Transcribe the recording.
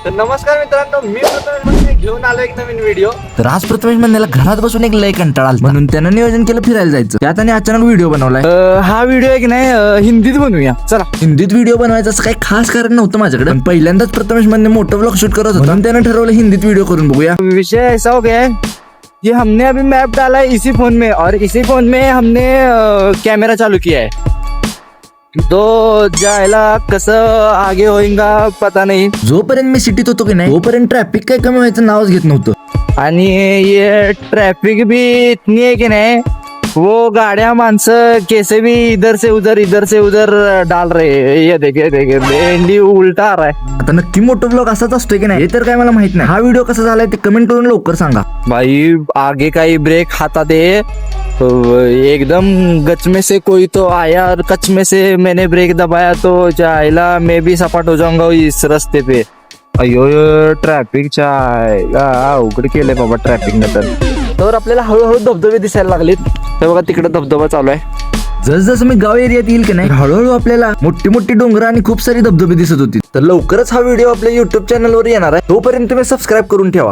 तर नमस्कार मित्रांनो, मी प्रथमेश म्हणजे घेऊन आलो एक नवीन व्हिडिओ. तर आज प्रथमेश म्हणण्याला घरात बसून एक लय कंटाळा आला, म्हणून त्यानं नियोजन केलं फिरायला जायचं. त्यात आणि अचानक व्हिडिओ बनवलाय. हा व्हिडिओ एक नाही हिंदीत बनवूया चला. हिंदीत व्हिडिओ बनवायचं असं काही खास कारण नव्हतं माझ्याकडे, पण पहिल्यांदाच प्रथमेश म्हणणे मोठं व्लॉग शूट करत होता. त्यानं ठरवलं हिंदीत व्हिडिओ करून बघूया. विषय ऐसा हो गया है कि हमने अभी मैप डाला है इसी फोन में, और इसी फोन में हमने कैमरा चालू किया है. तो जायला कसं आगे होईंगा पता नहीं. जोपर्यंत मी सिटीत होतो की नाही तोपर्यंत ट्रॅफिक काही कमी व्हायचं नावच घेत नव्हतं. आणि ये ट्रैफिक भी इतनी है कि नहीं, वो गाड़ियां मानसं कैसे भी इधर से उधर डाल रहे हैं. ये देखिए भेंडी उल्टा आ रहा है. आता नक्की मोठं व्लॉग असाच असतोय की नाही हे तर काय मला माहित नाही. हा व्हिडिओ कसा झालाय ते कमेंट करून लवकर सांगा. भाई आगे का ही ब्रेक हाथा दे, एकदम गच में से कोई तो आया और कच में से मैंने ब्रेक दबाया तो जायला मैं भी सपाट हो जाऊंगा इस रास्ते पे. अयो ट्रॅफिकच्या अवघड केलंय बाबा ट्रॅफिक ने. तर आपल्याला हळूहळू धबधबे दिसायला लागलेत. तर बघा तिकडे धबधबा चालू आहे. जसं मी गाव एरियात येईल की नाही हळूहळू आपल्याला मोठी मोठी डोंगर आणि खूप सारी धबधबे दिसत होती. तर लवकरच हा व्हिडिओ आपल्या युट्यूब चॅनलवर येणार आहे. तोपर्यंत तुम्ही सबस्क्राईब करून ठेवा.